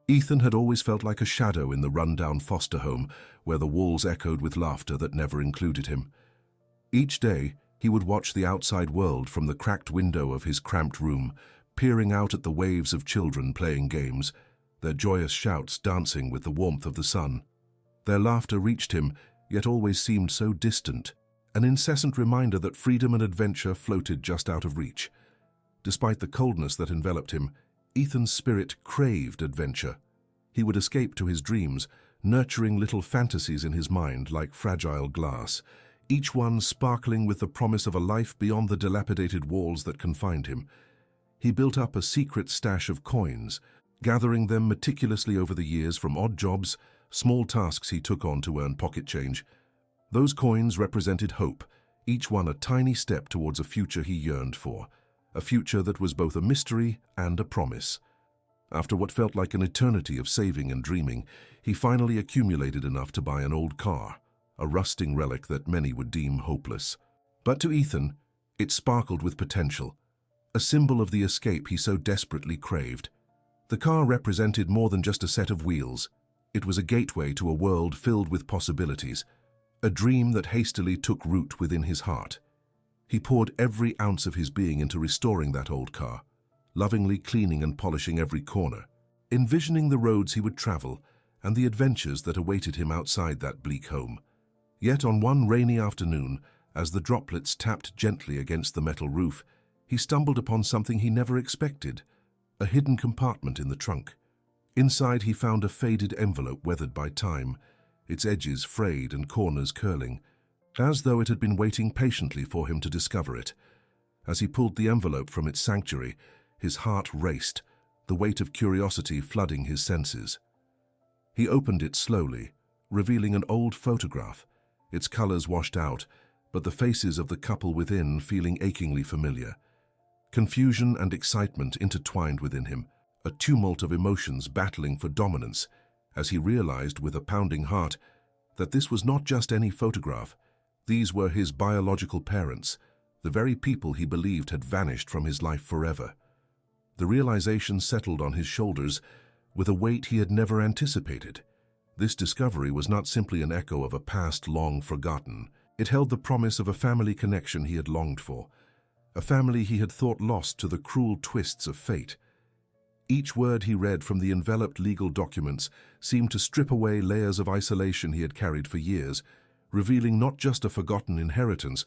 Ethan had always felt like a shadow in the run-down foster home where the walls echoed with laughter that never included him. Each day, he would watch the outside world from the cracked window of his cramped room, peering out at the waves of children playing games, their joyous shouts dancing with the warmth of the sun. Their laughter reached him, yet always seemed so distant, an incessant reminder that freedom and adventure floated just out of reach. Despite the coldness that enveloped him, Ethan's spirit craved adventure. He would escape to his dreams, nurturing little fantasies in his mind like fragile glass, each one sparkling with the promise of a life beyond the dilapidated walls that confined him. He built up a secret stash of coins, gathering them meticulously over the years from odd jobs, small tasks he took on to earn pocket change. Those coins represented hope, each one a tiny step towards a future he yearned for, a future that was both a mystery and a promise. After what felt like an eternity of saving and dreaming, he finally accumulated enough to buy an old car, a rusting relic that many would deem hopeless. But to Ethan, it sparkled with potential, a symbol of the escape he so desperately craved. The car represented more than just a set of wheels. It was a gateway to a world filled with possibilities, a dream that hastily took root within his heart. He poured every ounce of his being into restoring that old car, lovingly cleaning and polishing every corner, envisioning the roads he would travel and the adventures that awaited him outside that bleak home. Yet on one rainy afternoon, as the droplets tapped gently against the metal roof, he stumbled upon something he never expected, a hidden compartment in the trunk. Inside he found a faded envelope weathered by time, its edges frayed and corners curling, as though it had been waiting patiently for him to discover it. As he pulled the envelope from its sanctuary, his heart raced, the weight of curiosity flooding his senses. He opened it slowly, revealing an old photograph, its colors washed out, but the faces of the couple within feeling achingly familiar. Confusion and excitement intertwined within him, a tumult of emotions battling for dominance, as he realized with a pounding heart that this was not just any photograph. These were his biological parents, the very people he believed had vanished from his life forever. The realization settled on his shoulders with a weight he had never anticipated. This discovery was not simply an echo of a past long forgotten. It held the promise of a family connection he had longed for, a family he had thought lost to the cruel twists of fate. Each word he read from the enveloped legal documents seemed to strip away layers of isolation he had carried for years, revealing not just a forgotten inheritance,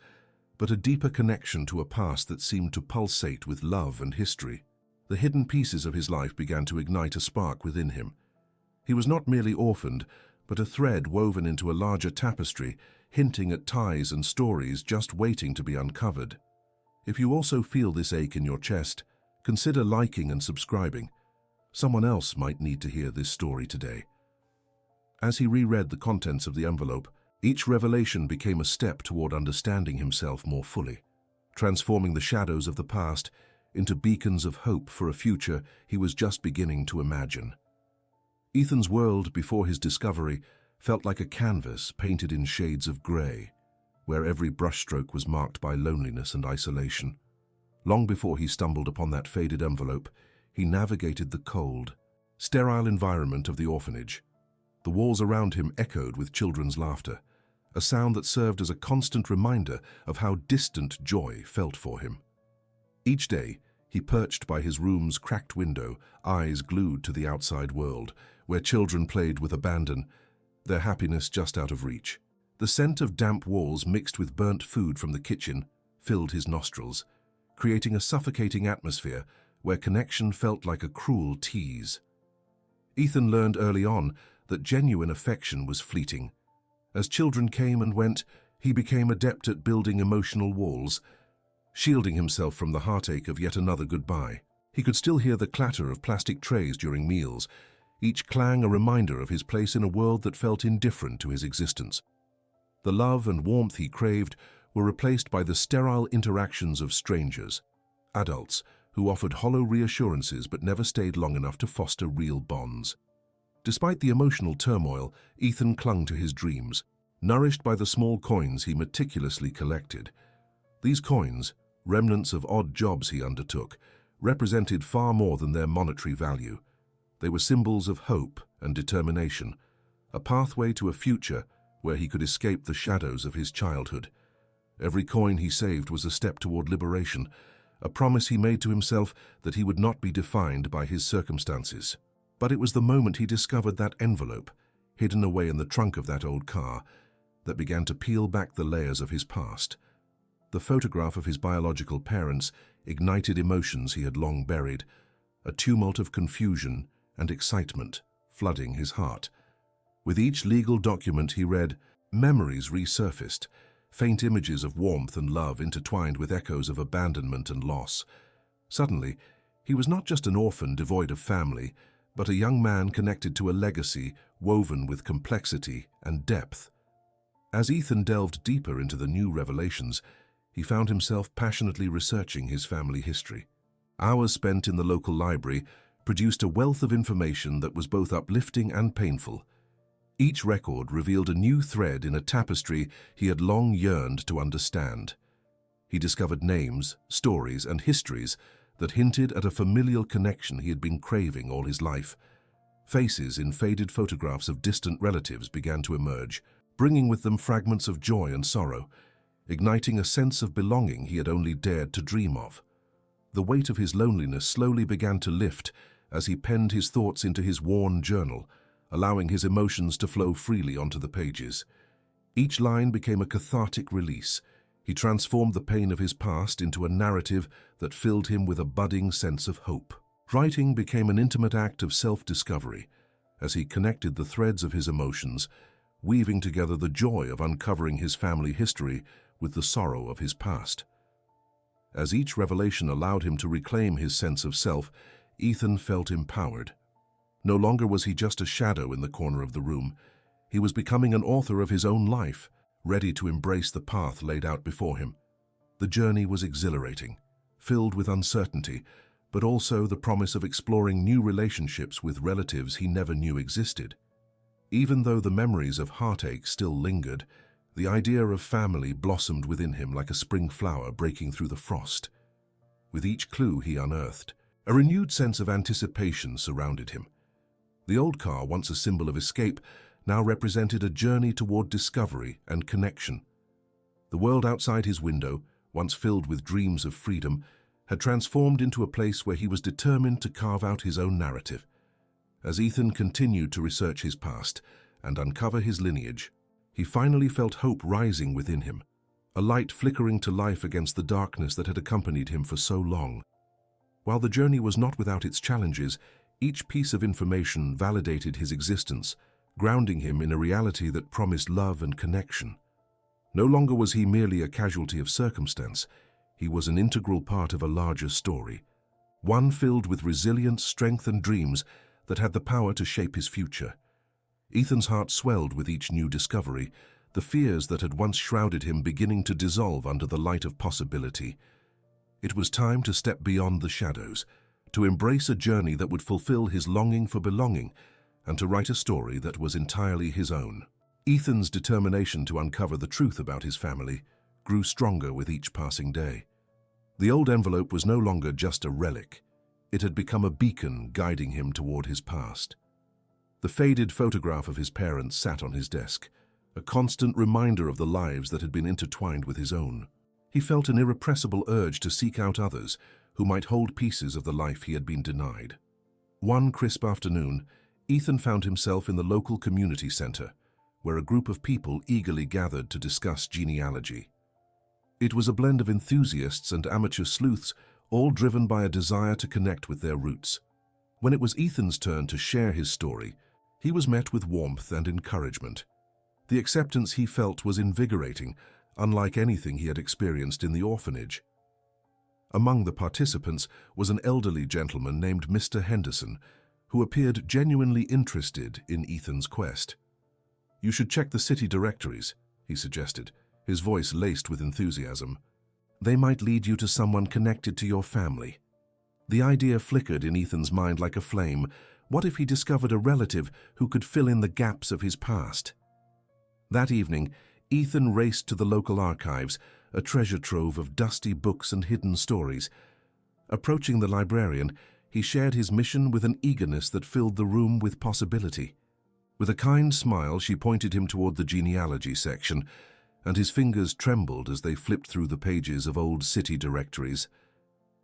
but a deeper connection to a past that seemed to pulsate with love and history. The hidden pieces of his life began to ignite a spark within him. He was not merely orphaned, but a thread woven into a larger tapestry, hinting at ties and stories just waiting to be uncovered. If you also feel this ache in your chest, consider liking and subscribing. Someone else might need to hear this story today. As he reread the contents of the envelope, each revelation became a step toward understanding himself more fully, transforming the shadows of the past into beacons of hope for a future he was just beginning to imagine. Ethan's world before his discovery felt like a canvas painted in shades of gray, where every brushstroke was marked by loneliness and isolation. Long before he stumbled upon that faded envelope, he navigated the cold, sterile environment of the orphanage. The walls around him echoed with children's laughter, a sound that served as a constant reminder of how distant joy felt for him. Each day, he perched by his room's cracked window, eyes glued to the outside world, where children played with abandon, their happiness just out of reach. The scent of damp walls mixed with burnt food from the kitchen filled his nostrils, creating a suffocating atmosphere where connection felt like a cruel tease. Ethan learned early on that genuine affection was fleeting. As children came and went, he became adept at building emotional walls, shielding himself from the heartache of yet another goodbye. He could still hear the clatter of plastic trays during meals, each clang a reminder of his place in a world that felt indifferent to his existence. The love and warmth he craved were replaced by the sterile interactions of strangers, adults who offered hollow reassurances but never stayed long enough to foster real bonds. Despite the emotional turmoil, Ethan clung to his dreams, nourished by the small coins he meticulously collected. These coins, remnants of odd jobs he undertook, represented far more than their monetary value. They were symbols of hope and determination, a pathway to a future where he could escape the shadows of his childhood. Every coin he saved was a step toward liberation, a promise he made to himself that he would not be defined by his circumstances. But it was the moment he discovered that envelope, hidden away in the trunk of that old car, that began to peel back the layers of his past. The photograph of his biological parents ignited emotions he had long buried, a tumult of confusion and excitement flooding his heart. With each legal document he read, memories resurfaced, faint images of warmth and love intertwined with echoes of abandonment and loss. Suddenly, he was not just an orphan devoid of family, but a young man connected to a legacy woven with complexity and depth. As Ethan delved deeper into the new revelations, he found himself passionately researching his family history. Hours spent in the local library produced a wealth of information that was both uplifting and painful. Each record revealed a new thread in a tapestry he had long yearned to understand. He discovered names, stories, and histories that hinted at a familial connection he had been craving all his life. Faces in faded photographs of distant relatives began to emerge, bringing with them fragments of joy and sorrow, igniting a sense of belonging he had only dared to dream of. The weight of his loneliness slowly began to lift as he penned his thoughts into his worn journal, allowing his emotions to flow freely onto the pages. Each line became a cathartic release. He transformed the pain of his past into a narrative that filled him with a budding sense of hope. Writing became an intimate act of self-discovery as he connected the threads of his emotions, weaving together the joy of uncovering his family history with the sorrow of his past. As each revelation allowed him to reclaim his sense of self, Ethan felt empowered. No longer was he just a shadow in the corner of the room. He was becoming an author of his own life, ready to embrace the path laid out before him. The journey was exhilarating, filled with uncertainty, but also the promise of exploring new relationships with relatives he never knew existed. Even though the memories of heartache still lingered, the idea of family blossomed within him like a spring flower breaking through the frost. With each clue he unearthed, a renewed sense of anticipation surrounded him. The old car, once a symbol of escape, now represented a journey toward discovery and connection. The world outside his window, once filled with dreams of freedom, had transformed into a place where he was determined to carve out his own narrative. As Ethan continued to research his past and uncover his lineage, he finally felt hope rising within him, a light flickering to life against the darkness that had accompanied him for so long. While the journey was not without its challenges, each piece of information validated his existence, grounding him in a reality that promised love and connection. No longer was he merely a casualty of circumstance. He was an integral part of a larger story, one filled with resilience, strength, and dreams that had the power to shape his future. Ethan's heart swelled with each new discovery, the fears that had once shrouded him beginning to dissolve under the light of possibility. It was time to step beyond the shadows, to embrace a journey that would fulfill his longing for belonging, and to write a story that was entirely his own. Ethan's determination to uncover the truth about his family grew stronger with each passing day. The old envelope was no longer just a relic. It had become a beacon guiding him toward his past. The faded photograph of his parents sat on his desk, a constant reminder of the lives that had been intertwined with his own. He felt an irrepressible urge to seek out others who might hold pieces of the life he had been denied. One crisp afternoon, Ethan found himself in the local community center, where a group of people eagerly gathered to discuss genealogy. It was a blend of enthusiasts and amateur sleuths, all driven by a desire to connect with their roots. When it was Ethan's turn to share his story, he was met with warmth and encouragement. The acceptance he felt was invigorating, unlike anything he had experienced in the orphanage. Among the participants was an elderly gentleman named Mr. Henderson, who appeared genuinely interested in Ethan's quest. "You should check the city directories," he suggested, his voice laced with enthusiasm. "They might lead you to someone connected to your family." The idea flickered in Ethan's mind like a flame. What if he discovered a relative who could fill in the gaps of his past? That evening, Ethan raced to the local archives, a treasure trove of dusty books and hidden stories. Approaching the librarian, he shared his mission with an eagerness that filled the room with possibility. With a kind smile, she pointed him toward the genealogy section, and his fingers trembled as they flipped through the pages of old city directories.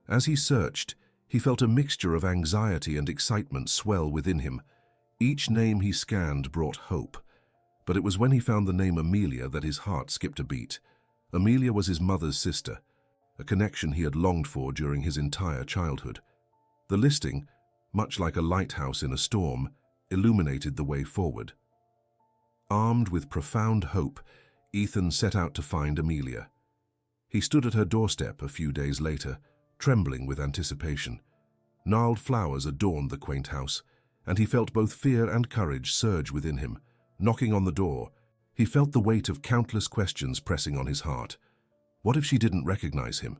As he searched, he felt a mixture of anxiety and excitement swell within him. Each name he scanned brought hope, but it was when he found the name Amelia that his heart skipped a beat. Amelia was his mother's sister, a connection he had longed for during his entire childhood. The listing, much like a lighthouse in a storm, illuminated the way forward. Armed with profound hope, Ethan set out to find Amelia. He stood at her doorstep a few days later, trembling with anticipation. Gnarled flowers adorned the quaint house, and he felt both fear and courage surge within him. Knocking on the door, he felt the weight of countless questions pressing on his heart. What if she didn't recognize him?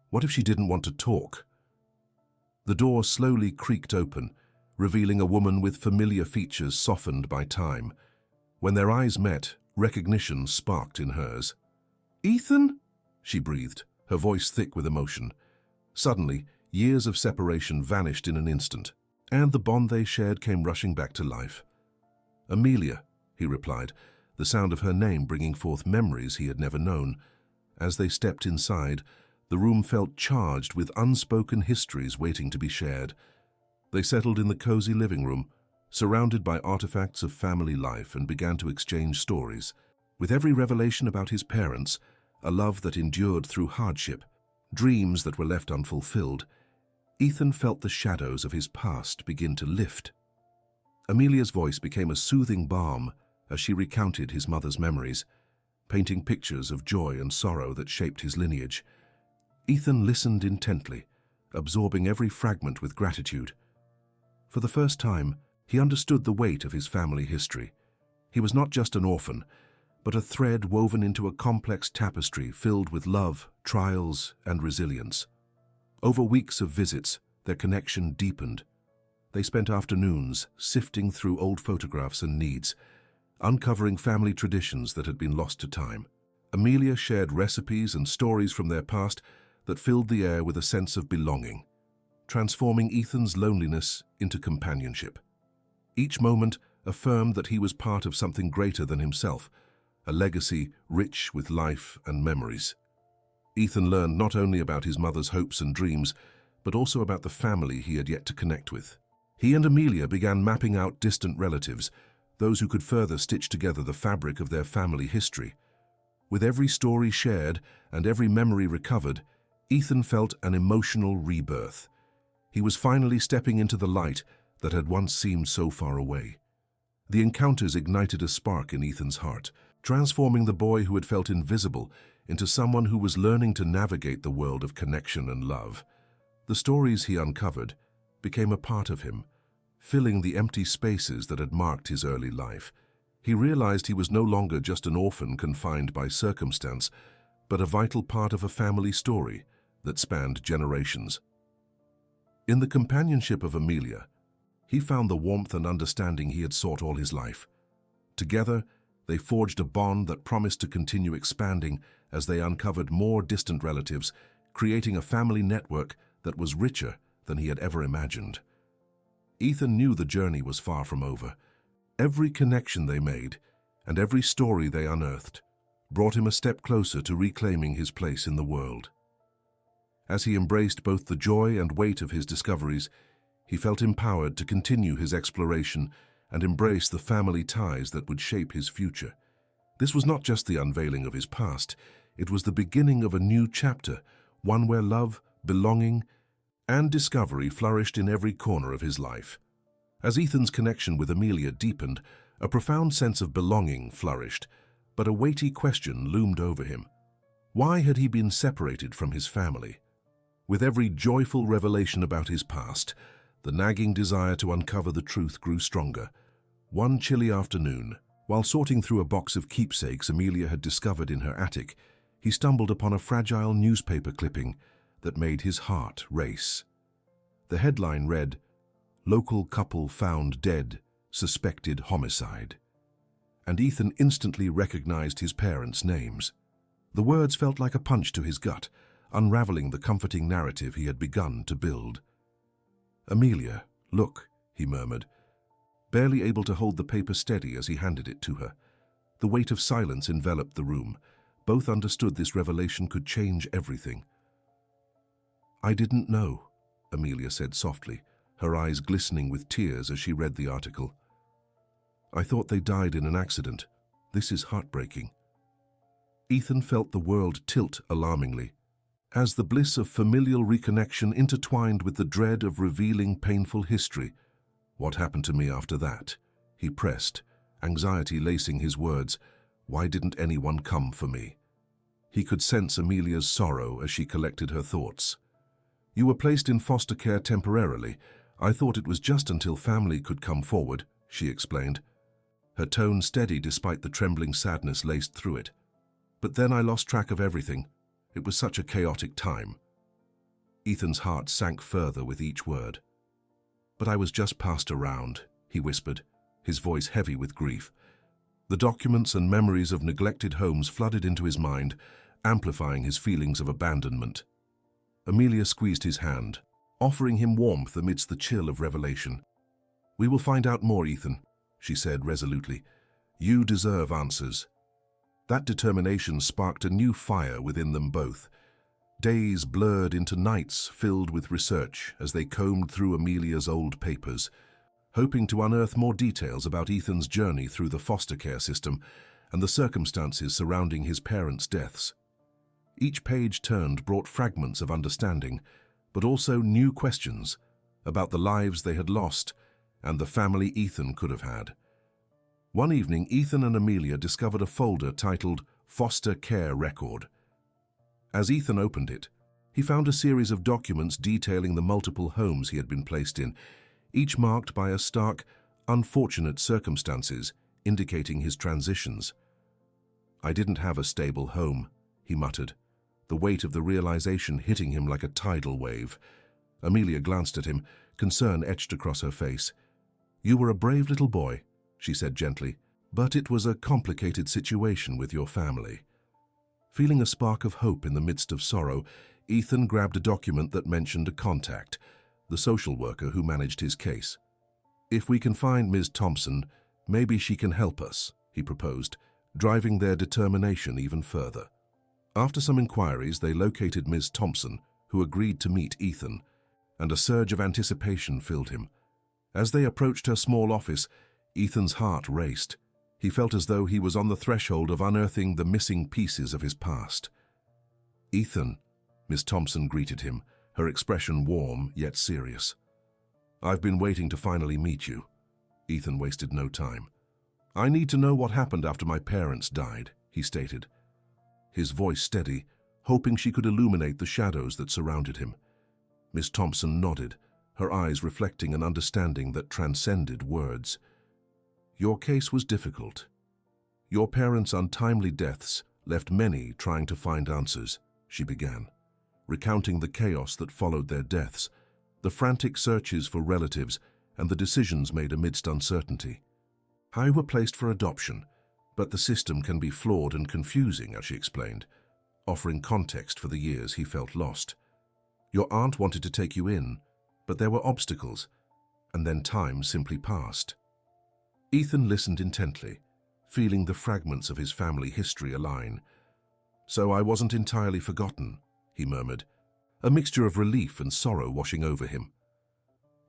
What if she didn't want to talk? The door slowly creaked open, revealing a woman with familiar features softened by time. When their eyes met, recognition sparked in hers. "Ethan?" she breathed, her voice thick with emotion. Suddenly, years of separation vanished in an instant, and the bond they shared came rushing back to life. "Amelia," he replied, the sound of her name bringing forth memories he had never known. As they stepped inside, the room felt charged with unspoken histories waiting to be shared. They settled in the cozy living room, surrounded by artifacts of family life, and began to exchange stories. With every revelation about his parents, a love that endured through hardship, dreams that were left unfulfilled, Ethan felt the shadows of his past begin to lift. Amelia's voice became a soothing balm as she recounted his mother's memories, painting pictures of joy and sorrow that shaped his lineage. Ethan listened intently, absorbing every fragment with gratitude. For the first time, he understood the weight of his family history. He was not just an orphan, but a thread woven into a complex tapestry filled with love, trials, and resilience. Over weeks of visits, their connection deepened. They spent afternoons sifting through old photographs and needs, uncovering family traditions that had been lost to time. Amelia shared recipes and stories from their past that filled the air with a sense of belonging, transforming Ethan's loneliness into companionship. Each moment affirmed that he was part of something greater than himself, a legacy rich with life and memories. Ethan learned not only about his mother's hopes and dreams, but also about the family he had yet to connect with. He and Amelia began mapping out distant relatives, those who could further stitch together the fabric of their family history. With every story shared and every memory recovered, Ethan felt an emotional rebirth. He was finally stepping into the light that had once seemed so far away. The encounters ignited a spark in Ethan's heart, transforming the boy who had felt invisible into someone who was learning to navigate the world of connection and love. The stories he uncovered became a part of him, filling the empty spaces that had marked his early life. He realized he was no longer just an orphan confined by circumstance, but a vital part of a family story that spanned generations. In the companionship of Amelia, he found the warmth and understanding he had sought all his life. Together, they forged a bond that promised to continue expanding as they uncovered more distant relatives, creating a family network that was richer than he had ever imagined. Ethan knew the journey was far from over. Every connection they made and every story they unearthed brought him a step closer to reclaiming his place in the world. As he embraced both the joy and weight of his discoveries, he felt empowered to continue his exploration and embrace the family ties that would shape his future. This was not just the unveiling of his past, it was the beginning of a new chapter, one where love, belonging, and discovery flourished in every corner of his life. As Ethan's connection with Amelia deepened, a profound sense of belonging flourished, but a weighty question loomed over him. Why had he been separated from his family? With every joyful revelation about his past, the nagging desire to uncover the truth grew stronger. One chilly afternoon, while sorting through a box of keepsakes Amelia had discovered in her attic, he stumbled upon a fragile newspaper clipping that made his heart race. The headline read, "Local couple found dead, suspected homicide." And Ethan instantly recognized his parents' names. The words felt like a punch to his gut, unraveling the comforting narrative he had begun to build. "Amelia, look," he murmured, barely able to hold the paper steady as he handed it to her. The weight of silence enveloped the room. Both understood this revelation could change everything. "I didn't know," Amelia said softly, her eyes glistening with tears as she read the article. "I thought they died in an accident. This is heartbreaking." Ethan felt the world tilt alarmingly, as the bliss of familial reconnection intertwined with the dread of revealing painful history. "What happened to me after that?" he pressed, anxiety lacing his words. Why didn't anyone come for me? He could sense Amelia's sorrow as she collected her thoughts. "You were placed in foster care temporarily. I thought it was just until family could come forward," she explained, her tone steady despite the trembling sadness laced through it. "But then I lost track of everything. It was such a chaotic time." Ethan's heart sank further with each word. "But I was just passed around," he whispered, his voice heavy with grief. The documents and memories of neglected homes flooded into his mind, amplifying his feelings of abandonment. Amelia squeezed his hand, offering him warmth amidst the chill of revelation. "We will find out more, Ethan," she said resolutely. "You deserve answers." That determination sparked a new fire within them both. Days blurred into nights filled with research as they combed through Amelia's old papers, hoping to unearth more details about Ethan's journey through the foster care system and the circumstances surrounding his parents' deaths. Each page turned brought fragments of understanding, but also new questions about the lives they had lost and the family Ethan could have had. One evening, Ethan and Amelia discovered a folder titled Foster Care Record. As Ethan opened it, he found a series of documents detailing the multiple homes he had been placed in, each marked by a stark, unfortunate circumstances indicating his transitions. "I didn't have a stable home," he muttered, the weight of the realization hitting him like a tidal wave. Amelia glanced at him, concern etched across her face. "You were a brave little boy," she said gently, "but it was a complicated situation with your family." Feeling a spark of hope in the midst of sorrow, Ethan grabbed a document that mentioned a contact, the social worker who managed his case. "If we can find Ms. Thompson, maybe she can help us," he proposed, driving their determination even further. After some inquiries, they located Ms. Thompson, who agreed to meet Ethan, and a surge of anticipation filled him. As they approached her small office, Ethan's heart raced. He felt as though he was on the threshold of unearthing the missing pieces of his past. "Ethan," Ms. Thompson greeted him, her expression warm yet serious. "I've been waiting to finally meet you." Ethan wasted no time. "I need to know what happened after my parents died," he stated, his voice steady, hoping she could illuminate the shadows that surrounded him. Miss Thompson nodded, her eyes reflecting an understanding that transcended words. "Your case was difficult. Your parents' untimely deaths left many trying to find answers," she began, recounting the chaos that followed their deaths, the frantic searches for relatives, and the decisions made amidst uncertainty. "I were placed for adoption, but the system can be flawed and confusing," as she explained, offering context for the years he felt lost. "Your aunt wanted to take you in, but there were obstacles, and then time simply passed." Ethan listened intently, feeling the fragments of his family history align. "So I wasn't entirely forgotten," he murmured, a mixture of relief and sorrow washing over him.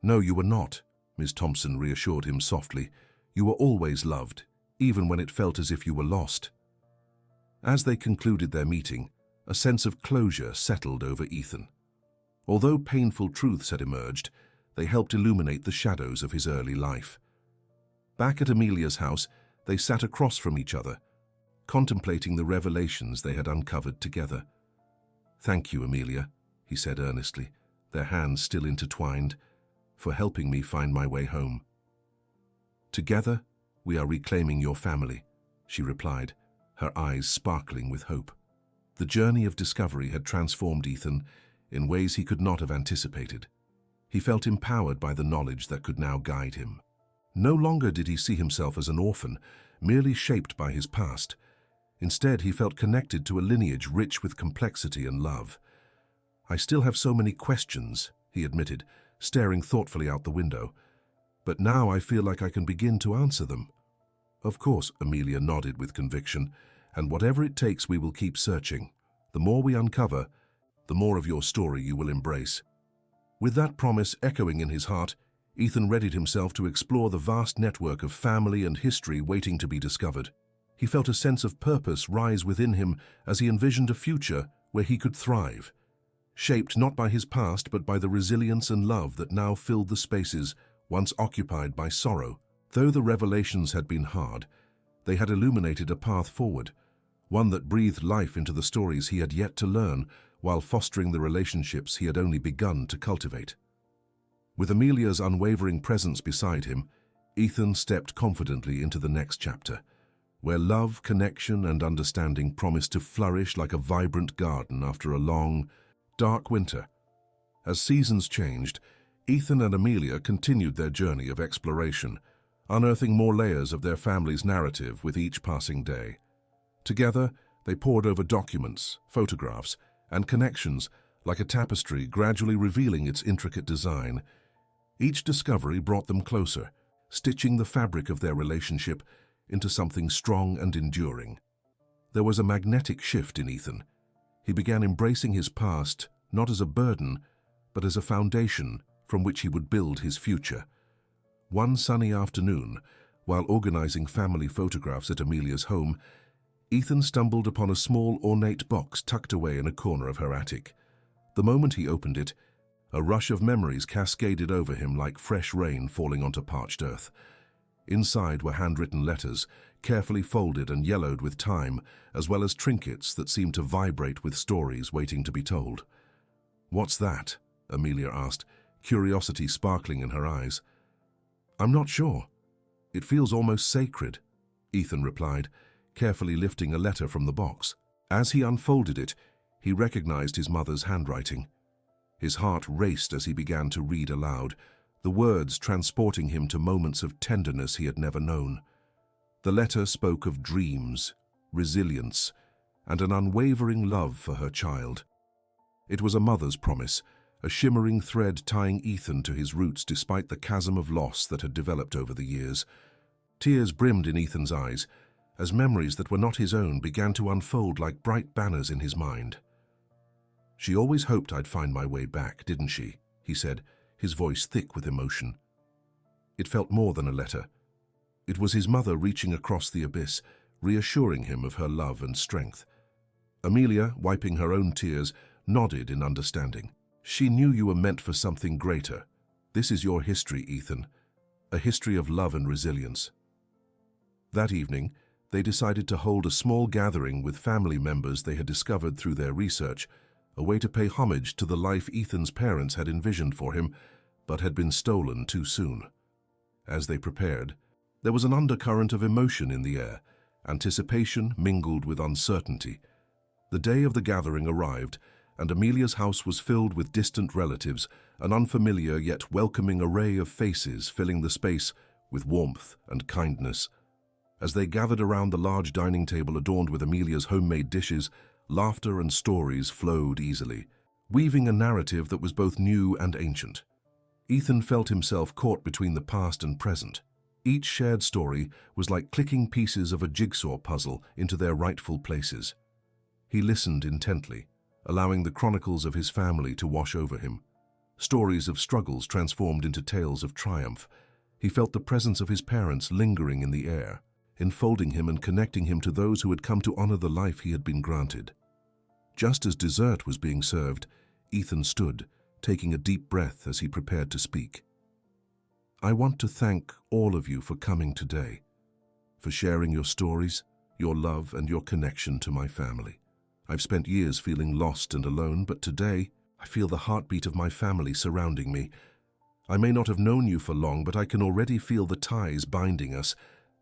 "No, you were not," Ms. Thompson reassured him softly. "You were always loved, even when it felt as if you were lost." As they concluded their meeting, a sense of closure settled over Ethan. Although painful truths had emerged, they helped illuminate the shadows of his early life. Back at Amelia's house, they sat across from each other, contemplating the revelations they had uncovered together. "Thank you, Amelia," he said earnestly, their hands still intertwined, "for helping me find my way home." "Together, we are reclaiming your family," she replied, her eyes sparkling with hope. The journey of discovery had transformed Ethan in ways he could not have anticipated. He felt empowered by the knowledge that could now guide him. No longer did he see himself as an orphan, merely shaped by his past. Instead, he felt connected to a lineage rich with complexity and love. "I still have so many questions," he admitted, staring thoughtfully out the window. "But now I feel like I can begin to answer them." "Of course," Amelia nodded with conviction, "and whatever it takes, we will keep searching. The more we uncover, the more of your story you will embrace." With that promise echoing in his heart, Ethan readied himself to explore the vast network of family and history waiting to be discovered. He felt a sense of purpose rise within him as he envisioned a future where he could thrive, shaped not by his past but by the resilience and love that now filled the spaces once occupied by sorrow. Though the revelations had been hard, they had illuminated a path forward, one that breathed life into the stories he had yet to learn while fostering the relationships he had only begun to cultivate. With Amelia's unwavering presence beside him, Ethan stepped confidently into the next chapter, where love, connection, and understanding promised to flourish like a vibrant garden after a long, dark winter. As seasons changed, Ethan and Amelia continued their journey of exploration, unearthing more layers of their family's narrative with each passing day. Together, they pored over documents, photographs, and connections like a tapestry gradually revealing its intricate design. Each discovery brought them closer, stitching the fabric of their relationship into something strong and enduring. There was a magnetic shift in Ethan. He began embracing his past not as a burden, but as a foundation from which he would build his future. One sunny afternoon, while organizing family photographs at Amelia's home, Ethan stumbled upon a small, ornate box tucked away in a corner of her attic. The moment he opened it, a rush of memories cascaded over him like fresh rain falling onto parched earth. Inside were handwritten letters, carefully folded and yellowed with time, as well as trinkets that seemed to vibrate with stories waiting to be told. "What's that?" Amelia asked, curiosity sparkling in her eyes. "I'm not sure. It feels almost sacred," Ethan replied, carefully lifting a letter from the box. As he unfolded it, he recognized his mother's handwriting. His heart raced as he began to read aloud, the words transporting him to moments of tenderness he had never known. The letter spoke of dreams, resilience, and an unwavering love for her child. It was a mother's promise, a shimmering thread tying Ethan to his roots despite the chasm of loss that had developed over the years. Tears brimmed in Ethan's eyes, as memories that were not his own began to unfold like bright banners in his mind. "She always hoped I'd find my way back, didn't she?" he said, his voice thick with emotion. It felt more than a letter. It was his mother reaching across the abyss, reassuring him of her love and strength. Amelia, wiping her own tears, nodded in understanding. "She knew you were meant for something greater. This is your history, Ethan, a history of love and resilience." That evening, they decided to hold a small gathering with family members they had discovered through their research, a way to pay homage to the life Ethan's parents had envisioned for him, but had been stolen too soon. As they prepared, there was an undercurrent of emotion in the air, anticipation mingled with uncertainty. The day of the gathering arrived, and Amelia's house was filled with distant relatives, an unfamiliar yet welcoming array of faces filling the space with warmth and kindness. As they gathered around the large dining table adorned with Amelia's homemade dishes, laughter and stories flowed easily, weaving a narrative that was both new and ancient. Ethan felt himself caught between the past and present. Each shared story was like clicking pieces of a jigsaw puzzle into their rightful places. He listened intently, allowing the chronicles of his family to wash over him. Stories of struggles transformed into tales of triumph. He felt the presence of his parents lingering in the air, enfolding him and connecting him to those who had come to honor the life he had been granted. Just as dessert was being served, Ethan stood, taking a deep breath as he prepared to speak. "I want to thank all of you for coming today, for sharing your stories, your love, and your connection to my family. I've spent years feeling lost and alone, but today I feel the heartbeat of my family surrounding me. I may not have known you for long, but I can already feel the ties binding us,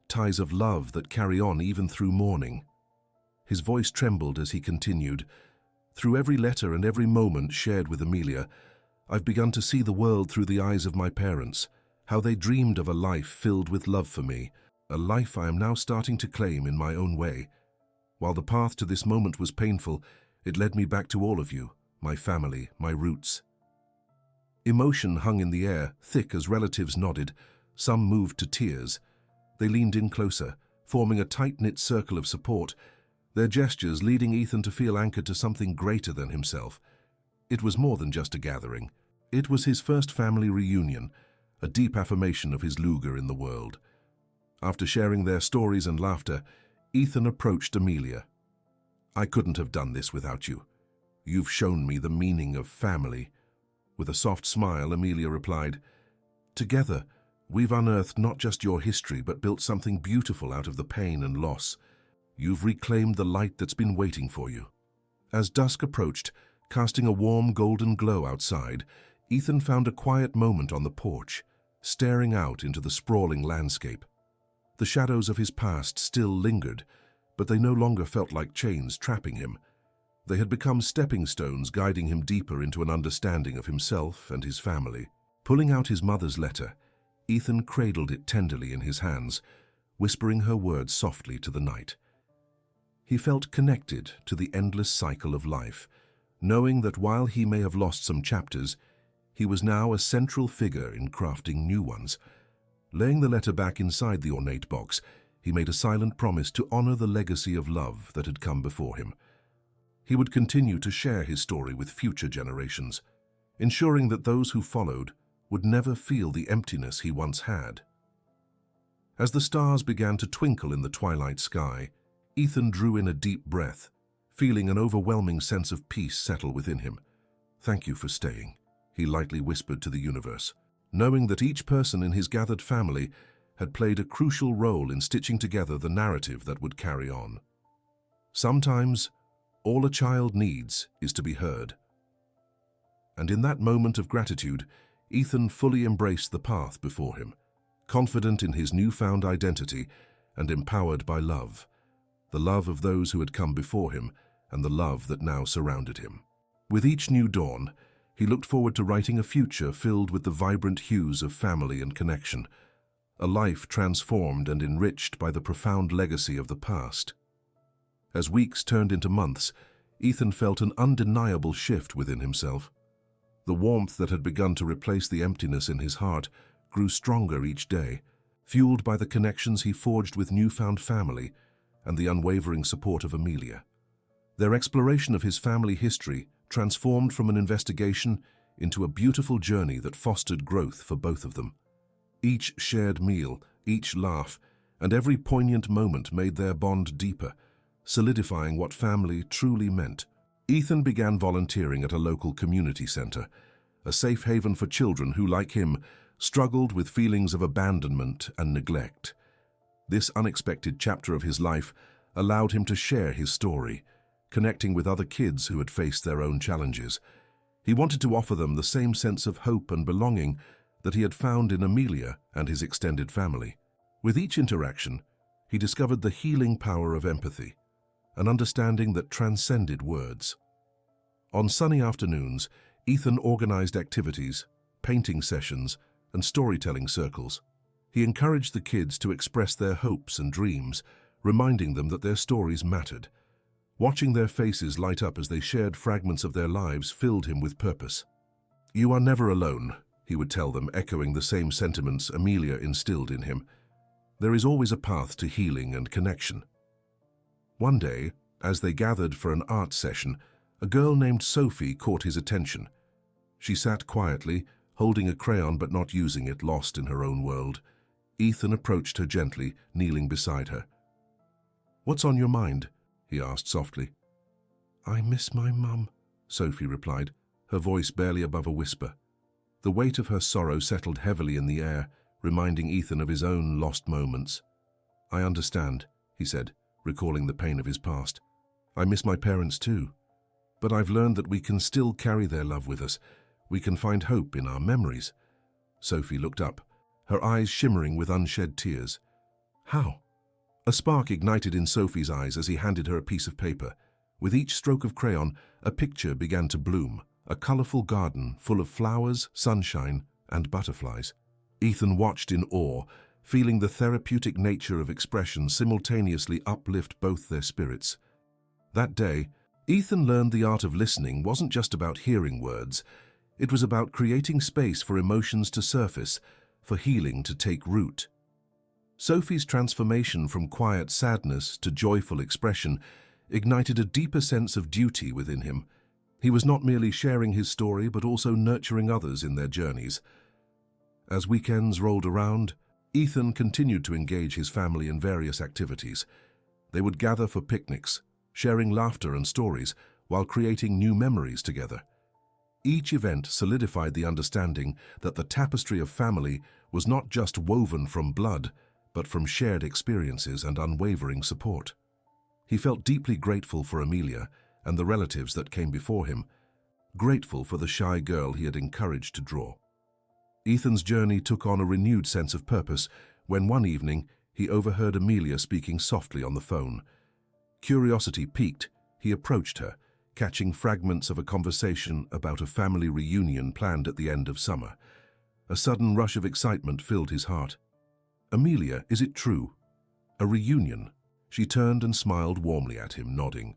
ties of love that carry on even through mourning." His voice trembled as he continued, "Through every letter and every moment shared with Amelia, I've begun to see the world through the eyes of my parents, how they dreamed of a life filled with love for me, a life I am now starting to claim in my own way. While the path to this moment was painful, it led me back to all of you, my family, my roots." Emotion hung in the air, thick as relatives nodded. Some moved to tears. They leaned in closer, forming a tight-knit circle of support, their gestures leading Ethan to feel anchored to something greater than himself. It was more than just a gathering. It was his first family reunion, a deep affirmation of his lugar in the world. After sharing their stories and laughter, Ethan approached Amelia. "I couldn't have done this without you. You've shown me the meaning of family." With a soft smile, Amelia replied, "Together, we've unearthed not just your history, but built something beautiful out of the pain and loss. You've reclaimed the light that's been waiting for you." As dusk approached, casting a warm golden glow outside, Ethan found a quiet moment on the porch, staring out into the sprawling landscape. The shadows of his past still lingered, but they no longer felt like chains trapping him. They had become stepping stones guiding him deeper into an understanding of himself and his family. Pulling out his mother's letter, Ethan cradled it tenderly in his hands, whispering her words softly to the night. He felt connected to the endless cycle of life, knowing that while he may have lost some chapters, he was now a central figure in crafting new ones. Laying the letter back inside the ornate box, he made a silent promise to honor the legacy of love that had come before him. He would continue to share his story with future generations, ensuring that those who followed would never feel the emptiness he once had. As the stars began to twinkle in the twilight sky, Ethan drew in a deep breath, feeling an overwhelming sense of peace settle within him. "Thank you for staying," he lightly whispered to the universe, knowing that each person in his gathered family had played a crucial role in stitching together the narrative that would carry on. Sometimes, all a child needs is to be heard. And in that moment of gratitude, Ethan fully embraced the path before him, confident in his newfound identity and empowered by love, the love of those who had come before him and the love that now surrounded him. With each new dawn, he looked forward to writing a future filled with the vibrant hues of family and connection, a life transformed and enriched by the profound legacy of the past. As weeks turned into months, Ethan felt an undeniable shift within himself. The warmth that had begun to replace the emptiness in his heart grew stronger each day, fueled by the connections he forged with newfound family and the unwavering support of Amelia. Their exploration of his family history transformed from an investigation into a beautiful journey that fostered growth for both of them. Each shared meal, each laugh, and every poignant moment made their bond deeper, solidifying what family truly meant. Ethan began volunteering at a local community center, a safe haven for children who, like him, struggled with feelings of abandonment and neglect. This unexpected chapter of his life allowed him to share his story, connecting with other kids who had faced their own challenges. He wanted to offer them the same sense of hope and belonging that he had found in Amelia and his extended family. With each interaction, he discovered the healing power of empathy, an understanding that transcended words. On sunny afternoons, Ethan organized activities, painting sessions, and storytelling circles. He encouraged the kids to express their hopes and dreams, reminding them that their stories mattered. Watching their faces light up as they shared fragments of their lives filled him with purpose. "You are never alone," he would tell them, echoing the same sentiments Amelia instilled in him. "There is always a path to healing and connection." One day, as they gathered for an art session, a girl named Sophie caught his attention. She sat quietly, holding a crayon but not using it, lost in her own world. Ethan approached her gently, kneeling beside her. "What's on your mind?" he asked softly. "I miss my mum," Sophie replied, her voice barely above a whisper. The weight of her sorrow settled heavily in the air, reminding Ethan of his own lost moments. "I understand," he said, recalling the pain of his past. "I miss my parents too. But I've learned that we can still carry their love with us. We can find hope in our memories." Sophie looked up, her eyes shimmering with unshed tears. "How?" A spark ignited in Sophie's eyes as he handed her a piece of paper. With each stroke of crayon, a picture began to bloom, a colorful garden full of flowers, sunshine, and butterflies. Ethan watched in awe, feeling the therapeutic nature of expression simultaneously uplift both their spirits. That day, Ethan learned the art of listening wasn't just about hearing words. It was about creating space for emotions to surface, for healing to take root. Sophie's transformation from quiet sadness to joyful expression ignited a deeper sense of duty within him. He was not merely sharing his story, but also nurturing others in their journeys. As weekends rolled around, Ethan continued to engage his family in various activities. They would gather for picnics, sharing laughter and stories, while creating new memories together. Each event solidified the understanding that the tapestry of family was not just woven from blood, but from shared experiences and unwavering support. He felt deeply grateful for Amelia and the relatives that came before him, grateful for the shy girl he had encouraged to draw. Ethan's journey took on a renewed sense of purpose when one evening he overheard Amelia speaking softly on the phone. Curiosity piqued, he approached her, catching fragments of a conversation about a family reunion planned at the end of summer. A sudden rush of excitement filled his heart. "Amelia, is it true? A reunion?" She turned and smiled warmly at him, nodding.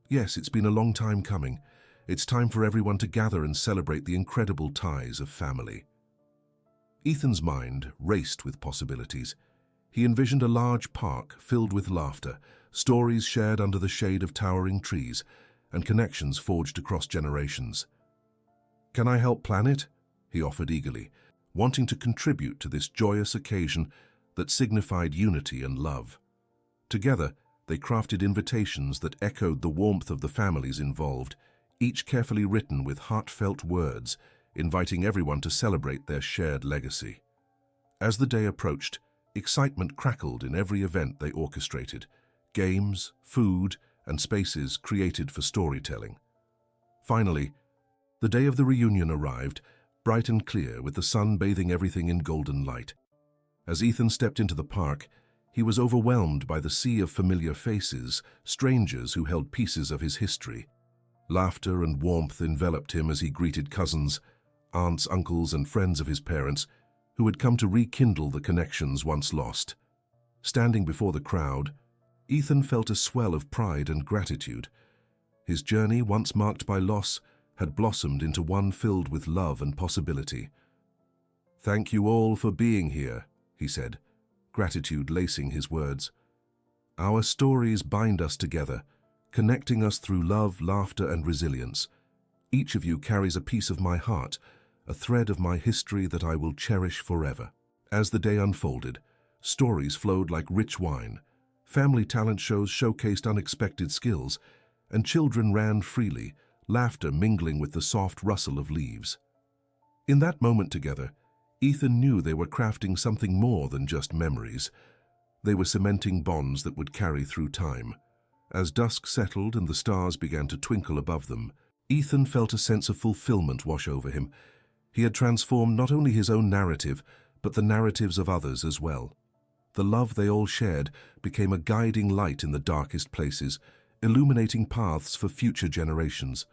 "Yes, it's been a long time coming. It's time for everyone to gather and celebrate the incredible ties of family." Ethan's mind raced with possibilities. He envisioned a large park filled with laughter, stories shared under the shade of towering trees, and connections forged across generations. "Can I help plan it?" he offered eagerly, wanting to contribute to this joyous occasion that signified unity and love. Together, they crafted invitations that echoed the warmth of the families involved, each carefully written with heartfelt words, inviting everyone to celebrate their shared legacy. As the day approached, excitement crackled in every event they orchestrated: games, food, and spaces created for storytelling. Finally, the day of the reunion arrived, bright and clear, with the sun bathing everything in golden light. As Ethan stepped into the park, he was overwhelmed by the sea of familiar faces, strangers who held pieces of his history. Laughter and warmth enveloped him as he greeted cousins, aunts, uncles, and friends of his parents, who had come to rekindle the connections once lost. Standing before the crowd, Ethan felt a swell of pride and gratitude. His journey, once marked by loss, had blossomed into one filled with love and possibility. "Thank you all for being here," he said, gratitude lacing his words. "Our stories bind us together, connecting us through love, laughter, and resilience. Each of you carries a piece of my heart, a thread of my history that I will cherish forever." As the day unfolded, stories flowed like rich wine. Family talent shows showcased unexpected skills, and children ran freely, laughter mingling with the soft rustle of leaves. In that moment together, Ethan knew they were crafting something more than just memories. They were cementing bonds that would carry through time. As dusk settled and the stars began to twinkle above them, Ethan felt a sense of fulfillment wash over him. He had transformed not only his own narrative, but the narratives of others as well. The love they all shared became a guiding light in the darkest places, illuminating paths for future generations.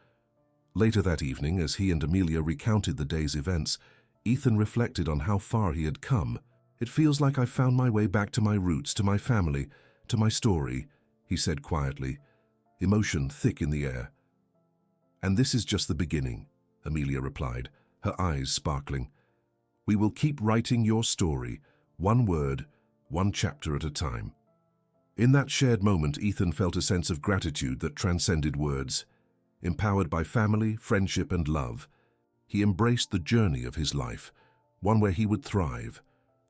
Later that evening, as he and Amelia recounted the day's events, Ethan reflected on how far he had come. "It feels like I found my way back to my roots, to my family, to my story," he said quietly, emotion thick in the air. "And this is just the beginning," Amelia replied, her eyes sparkling. "We will keep writing your story, one word, one chapter at a time." In that shared moment, Ethan felt a sense of gratitude that transcended words. Empowered by family, friendship, and love, he embraced the journey of his life, one where he would thrive,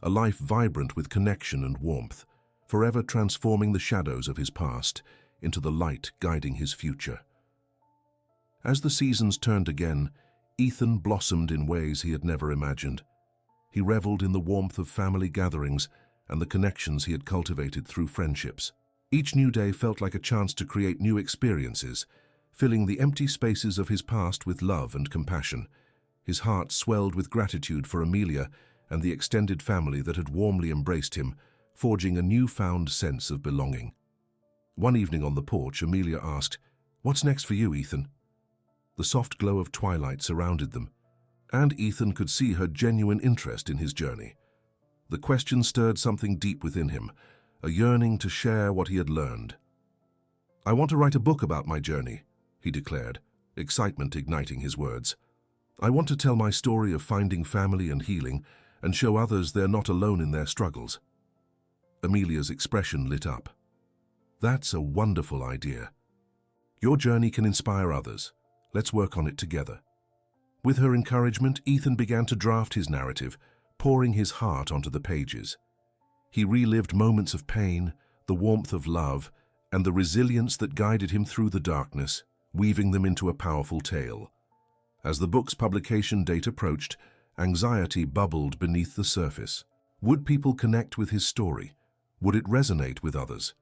a life vibrant with connection and warmth, forever transforming the shadows of his past into the light guiding his future. As the seasons turned again, Ethan blossomed in ways he had never imagined. He reveled in the warmth of family gatherings and the connections he had cultivated through friendships. Each new day felt like a chance to create new experiences, filling the empty spaces of his past with love and compassion. His heart swelled with gratitude for Amelia and the extended family that had warmly embraced him, forging a newfound sense of belonging. One evening on the porch, Amelia asked, "What's next for you, Ethan?" The soft glow of twilight surrounded them, and Ethan could see her genuine interest in his journey. The question stirred something deep within him, a yearning to share what he had learned. "I want to write a book about my journey," he declared, excitement igniting his words. I want to tell my story of finding family and healing and show others they're not alone in their struggles. Amelia's expression lit up. That's a wonderful idea. Your journey can inspire others. Let's work on it together. With her encouragement, Ethan began to draft his narrative, pouring his heart onto the pages. He relived moments of pain, the warmth of love, and the resilience that guided him through the darkness, weaving them into a powerful tale. As the book's publication date approached, anxiety bubbled beneath the surface. Would people connect with his story? Would it resonate with others?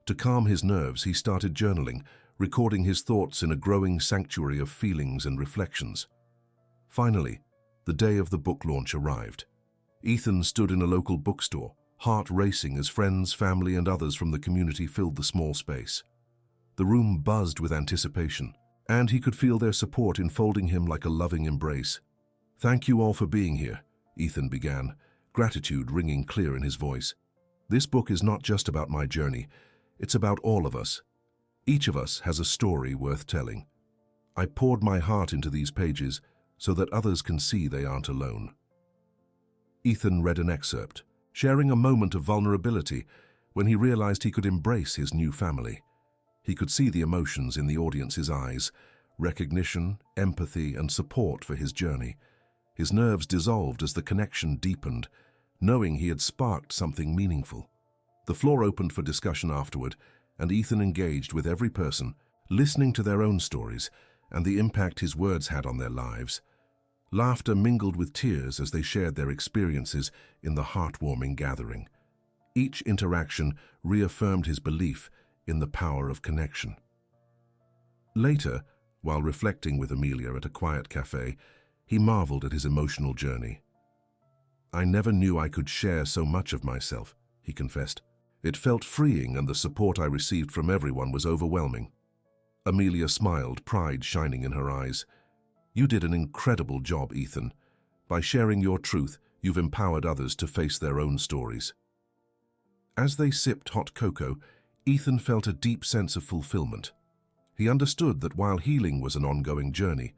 To calm his nerves, he started journaling, recording his thoughts in a growing sanctuary of feelings and reflections. Finally, the day of the book launch arrived. Ethan stood in a local bookstore, heart racing as friends, family, and others from the community filled the small space. The room buzzed with anticipation, and he could feel their support enfolding him like a loving embrace. "Thank you all for being here," Ethan began, gratitude ringing clear in his voice. "This book is not just about my journey, it's about all of us. Each of us has a story worth telling. I poured my heart into these pages so that others can see they aren't alone." Ethan read an excerpt, sharing a moment of vulnerability when he realized he could embrace his new family. He could see the emotions in the audience's eyes, recognition, empathy, and support for his journey. His nerves dissolved as the connection deepened, knowing he had sparked something meaningful. The floor opened for discussion afterward, and Ethan engaged with every person, listening to their own stories and the impact his words had on their lives. Laughter mingled with tears as they shared their experiences in the heartwarming gathering. Each interaction reaffirmed his belief in the power of connection. Later, while reflecting with Amelia at a quiet cafe, he marveled at his emotional journey. "I never knew I could share so much of myself," he confessed. "It felt freeing, and the support I received from everyone was overwhelming." Amelia smiled, pride shining in her eyes. "You did an incredible job, Ethan. By sharing your truth, you've empowered others to face their own stories." As they sipped hot cocoa, Ethan felt a deep sense of fulfillment. He understood that while healing was an ongoing journey,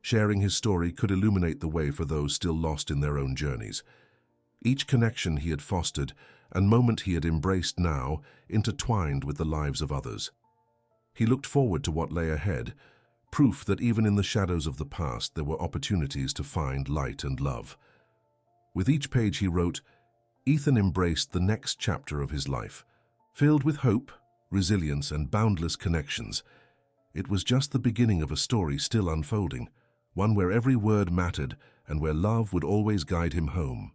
sharing his story could illuminate the way for those still lost in their own journeys. Each connection he had fostered and moment he had embraced now intertwined with the lives of others. He looked forward to what lay ahead, proof that even in the shadows of the past there were opportunities to find light and love. With each page he wrote, Ethan embraced the next chapter of his life, filled with hope, resilience, and boundless connections. It was just the beginning of a story still unfolding, one where every word mattered and where love would always guide him home.